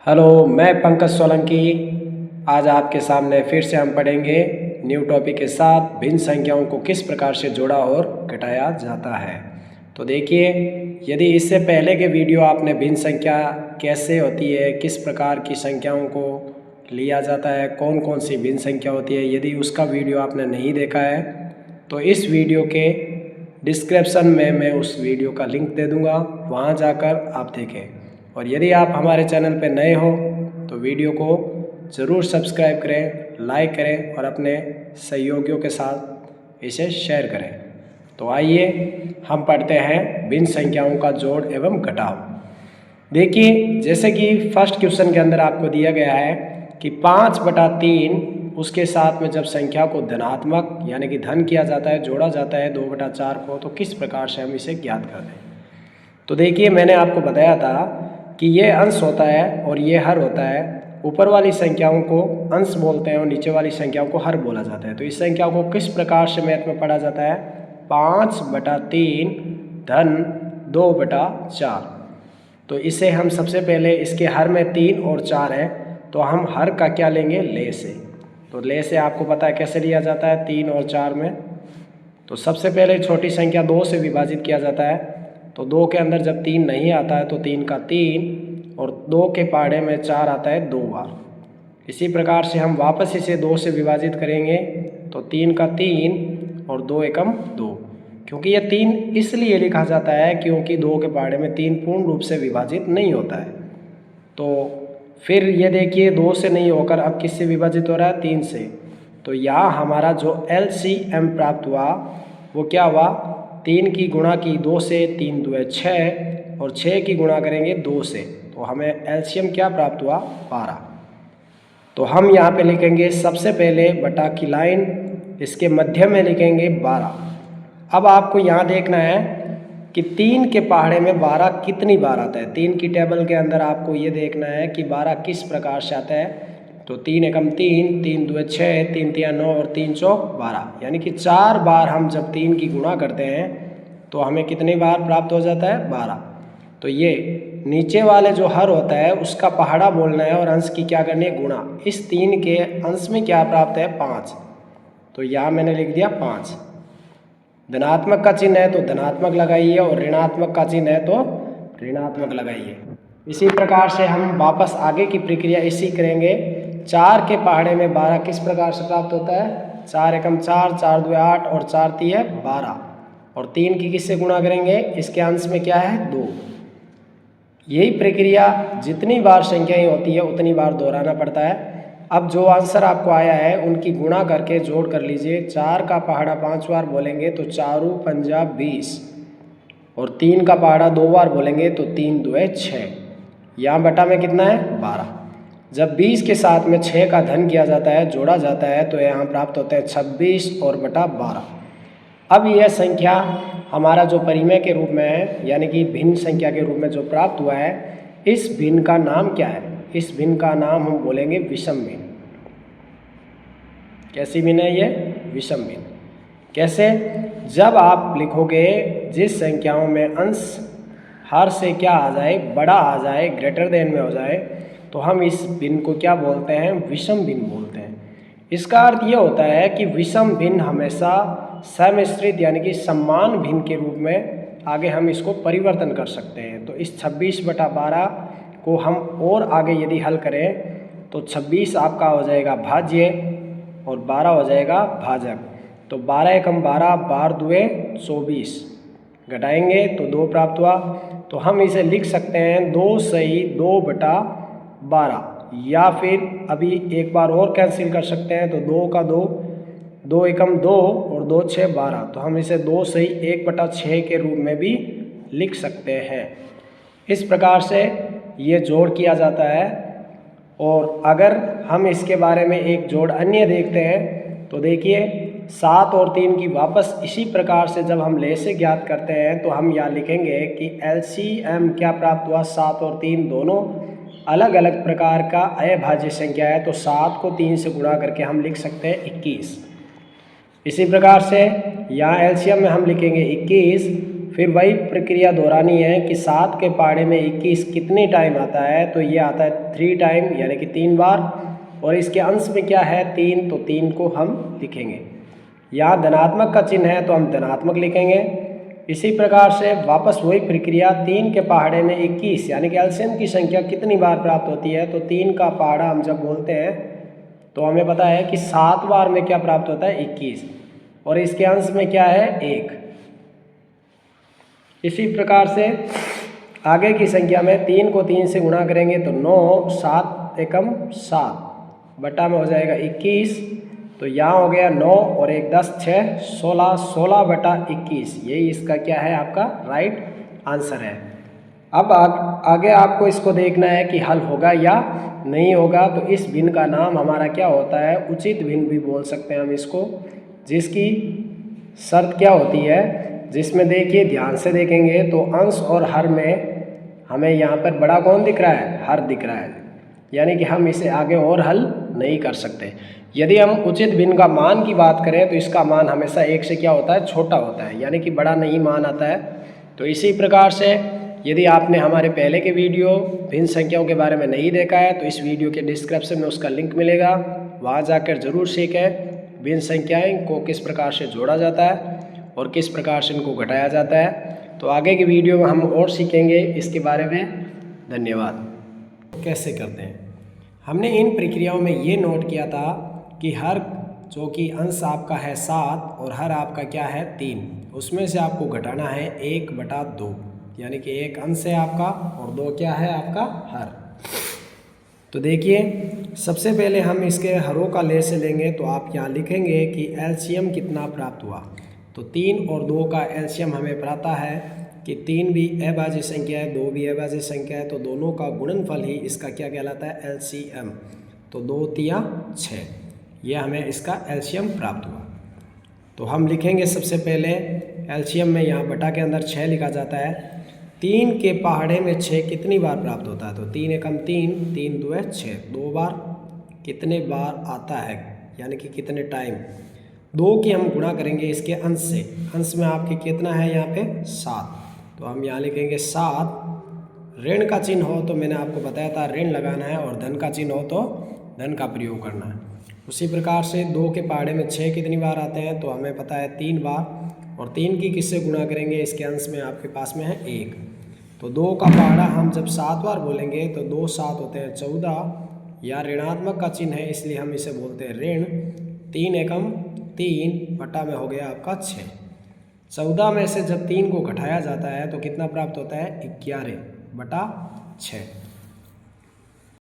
Hello, मैं पंकज सोलंकी। आज आपके सामने फिर से हम पढ़ेंगे न्यू टॉपिक के साथ भिन्न संख्याओं को किस प्रकार से जोड़ा और घटाया जाता है। तो देखिए, यदि इससे पहले के वीडियो आपने भिन्न संख्या कैसे होती है, किस प्रकार की संख्याओं को लिया जाता है, कौन कौन सी भिन्न संख्या होती है, यदि उसका वीडियो आपने नहीं देखा है तो इस वीडियो के डिस्क्रिप्शन में मैं उस वीडियो का लिंक दे दूँगा, वहाँ जाकर आप देखें। और यदि आप हमारे चैनल पर नए हो तो वीडियो को ज़रूर सब्सक्राइब करें, लाइक करें और अपने सहयोगियों के साथ इसे शेयर करें। तो आइए हम पढ़ते हैं भिन्न संख्याओं का जोड़ एवं घटाव। देखिए, जैसे कि फर्स्ट क्वेश्चन के अंदर आपको दिया गया है कि 5/3 उसके साथ में जब संख्या को धनात्मक यानी कि धन किया जाता है, जोड़ा जाता है 2/4 को, तो किस प्रकार से हम इसे ज्ञात कर दें। तो देखिए, मैंने आपको बताया था कि ये अंश होता है और ये हर होता है। ऊपर वाली संख्याओं को अंश बोलते हैं और नीचे वाली संख्याओं को हर बोला जाता है। तो इस संख्या को किस प्रकार से मैथ में पढ़ा जाता है, 5/3 धन 2/4। तो इसे हम सबसे पहले, इसके हर में 3 और 4 है तो हम हर का क्या लेंगे, ले से। तो ले से आपको पता है कैसे लिया जाता है 3 और 4 में। तो सबसे पहले छोटी संख्या 2 से विभाजित किया जाता है। तो 2 के अंदर जब 3 नहीं आता है तो 3 का 3 और 2 के पहाड़े में 4 आता है 2 बार। इसी प्रकार से हम वापस इसे 2 से विभाजित करेंगे तो 3 का 3 और 2 एकम 2। क्योंकि यह 3 इसलिए लिखा जाता है क्योंकि 2 के पहाड़े में 3 पूर्ण रूप से विभाजित नहीं होता है। तो फिर ये देखिए, 2 से नहीं होकर अब किससे विभाजित हो रहा है, 3 से। तो यहाँ हमारा जो LCM प्राप्त हुआ वो क्या हुआ, 3 की गुणा की 2 से, 3 2 6 और 6 की गुणा करेंगे 2 से, तो हमें LCM क्या प्राप्त हुआ, 12। तो हम यहाँ पे लिखेंगे सबसे पहले बटा की लाइन, इसके मध्य में लिखेंगे 12। अब आपको यहाँ देखना है कि 3 के पहाड़े में 12 कितनी बार आता है। 3 की टेबल के अंदर आपको ये देखना है कि 12 किस प्रकार से आता है। तो 3 एकम 3, 3 2 6, 3 3 9 और 3 चौक 12, यानी कि 4 बार हम जब 3 की गुणा करते हैं तो हमें कितनी बार प्राप्त हो जाता है, 12। तो ये नीचे वाले जो हर होता है उसका पहाड़ा बोलना है और अंश की क्या करनी है, गुणा। इस 3 के अंश में क्या प्राप्त है, 5। तो यहाँ मैंने लिख दिया 5। धनात्मक का चिन्ह है तो धनात्मक लगाइए और ऋणात्मक का चिन्ह है तो ऋणात्मक लगाइए। इसी प्रकार से हम वापस आगे की प्रक्रिया इसी करेंगे। 4 के पहाड़े में 12 किस प्रकार से प्राप्त होता है, 4 एकम 4, 4 2 8 और 4 3 12। और 3 की किससे गुणा करेंगे, इसके अंश में क्या है, 2। यही प्रक्रिया जितनी बार संख्याएं होती है उतनी बार दोहराना पड़ता है। अब जो आंसर आपको आया है उनकी गुणा करके जोड़ कर लीजिए। 4 का पहाड़ा 5 बार बोलेंगे तो 4 पंजा 20 और 3 का पहाड़ा 2 बार बोलेंगे तो 3 2 6। यहाँ बटा में कितना है, 12। जब 20 के साथ में 6 का धन किया जाता है, जोड़ा जाता है, तो यहाँ प्राप्त होता है 26 और बटा 12। अब यह संख्या हमारा जो परिमेय के रूप में है यानी कि भिन्न संख्या के रूप में जो प्राप्त हुआ है, इस भिन्न का नाम क्या है, इस भिन्न का नाम हम बोलेंगे विषम भिन्न। कैसी भिन्न है ये, विषम भिन्न। कैसे, जब आप लिखोगे जिस संख्याओं में अंश हर से क्या आ जाए, बड़ा आ जाए, ग्रेटर देन में हो जाए, तो हम इस भिन्न को क्या बोलते हैं, विषम भिन्न बोलते हैं। इसका अर्थ ये होता है कि विषम भिन्न हमेशा सम्मिश्रित यानी कि समान भिन्न के रूप में आगे हम इसको परिवर्तन कर सकते हैं। तो इस 26/12 को हम और आगे यदि हल करें तो 26 आपका हो जाएगा भाज्य और 12 हो जाएगा भाजक। तो 12 एकम 12, 12 दुए 24, घटाएंगे तो 2 प्राप्त हुआ। तो हम इसे लिख सकते हैं 2 सही 2/12, या फिर अभी एक बार और कैंसिल कर सकते हैं तो 2 का 2, 2 एकम 2 और 2 6 12। तो हम इसे 2 सही 1/6 के रूप में भी लिख सकते हैं। इस प्रकार से ये जोड़ किया जाता है। और अगर हम इसके बारे में एक जोड़ अन्य देखते हैं तो देखिए, 7 और 3 की वापस इसी प्रकार से जब हम ले से ज्ञात करते हैं तो हम यहाँ लिखेंगे कि LCM क्या प्राप्त हुआ, 7 और 3 दोनों अलग अलग प्रकार का अभाज्य संख्या है। तो 7 को 3 से गुणा करके हम लिख सकते हैं 21। इसी प्रकार से यहाँ LCM में हम लिखेंगे 21 फिर वही प्रक्रिया दोहरानी है कि 7 के पहाड़े में 21 कितने टाइम आता है, तो ये आता है 3 टाइम यानी कि 3 बार, और इसके अंश में क्या है 3, तो 3 को हम लिखेंगे। यहाँ धनात्मक का चिन्ह है तो हम धनात्मक लिखेंगे। इसी प्रकार से वापस वही प्रक्रिया 3 के पहाड़े में 21 यानी कि एलसीएम की संख्या कितनी बार प्राप्त होती है, तो 3 का पहाड़ा हम जब बोलते हैं तो हमें पता है कि 7 बार में क्या प्राप्त होता है 21, और इसके अंश में क्या है 1। इसी प्रकार से आगे की संख्या में 3 को 3 से गुणा करेंगे तो 9, 7 एकम 7 बटा में हो जाएगा 21, तो यहाँ हो गया 9 और 1 10 6 16, 16 बटा 21, यही इसका क्या है आपका राइट आंसर है। अब आगे आपको इसको देखना है कि हल होगा या नहीं होगा। तो इस भिन्न का नाम हमारा क्या होता है, उचित भिन्न भी बोल सकते हैं हम इसको, जिसकी शर्त क्या होती है, जिसमें देखिए ध्यान से देखेंगे तो अंश और हर में हमें यहाँ पर बड़ा कौन दिख रहा है, हर दिख रहा है, यानी कि हम इसे आगे और हल नहीं कर सकते। यदि हम उचित भिन्न का मान की बात करें तो इसका मान हमेशा 1 से क्या होता है, छोटा होता है, यानी कि बड़ा नहीं मान आता है। तो इसी प्रकार से यदि आपने हमारे पहले के वीडियो भिन्न संख्याओं के बारे में नहीं देखा है तो इस वीडियो के डिस्क्रिप्शन में उसका लिंक मिलेगा, वहाँ जाकर ज़रूर सीखें भिन्न संख्याएँ को किस प्रकार से जोड़ा जाता है और किस प्रकार से इनको घटाया जाता है। तो आगे की वीडियो में हम और सीखेंगे इसके बारे में। धन्यवाद। कैसे करते हैं, हमने इन प्रक्रियाओं में ये नोट किया था कि हर जो कि अंश आपका है 7 और हर आपका क्या है 3, उसमें से आपको घटाना है 1/2, यानी कि 1 अंश है आपका और 2 क्या है आपका हर। तो देखिए सबसे पहले हम इसके हरों का ले से लेंगे, तो आप यहाँ लिखेंगे कि एलसीएम कितना प्राप्त हुआ। तो 3 और 2 का एलसीएम हमें पता है कि 3 भी अभाज्य संख्या है, 2 भी अभाज्य संख्या है, तो दोनों का गुणनफल ही इसका क्या कहलाता है, एलसीएम। तो 2 3 6, ये हमें इसका एलसीएम प्राप्त हुआ। तो हम लिखेंगे सबसे पहले एलसीएम में यहाँ बटा के अंदर 6 लिखा जाता है। 3 के पहाड़े में 6 कितनी बार प्राप्त होता है, तो 3 एकम 3, 3 2 6, 2 बार कितने बार आता है, यानी कि कितने टाइम। 2 की हम गुणा करेंगे इसके अंश से, अंश में आपके कितना है यहाँ पे 7, तो हम यहाँ लिखेंगे 7। ऋण का चिन्ह हो तो मैंने आपको बताया था ऋण लगाना है, और धन का चिन्ह हो तो धन का प्रयोग करना है। उसी प्रकार से 2 के पहाड़े में 6 कितनी बार आते हैं, तो हमें पता है 3 बार, और 3 की किससे गुणा करेंगे, इसके अंश में आपके पास में है 1। तो 2 का पहाड़ा हम जब 7 बार बोलेंगे तो 2 7 होते हैं 14, या ऋणात्मक का चिन्ह है इसलिए हम इसे बोलते हैं ऋण। 3 एकम 3 बटा में हो गया आपका 6। 14 में से जब 3 को घटाया जाता है तो कितना प्राप्त होता है, 11/6।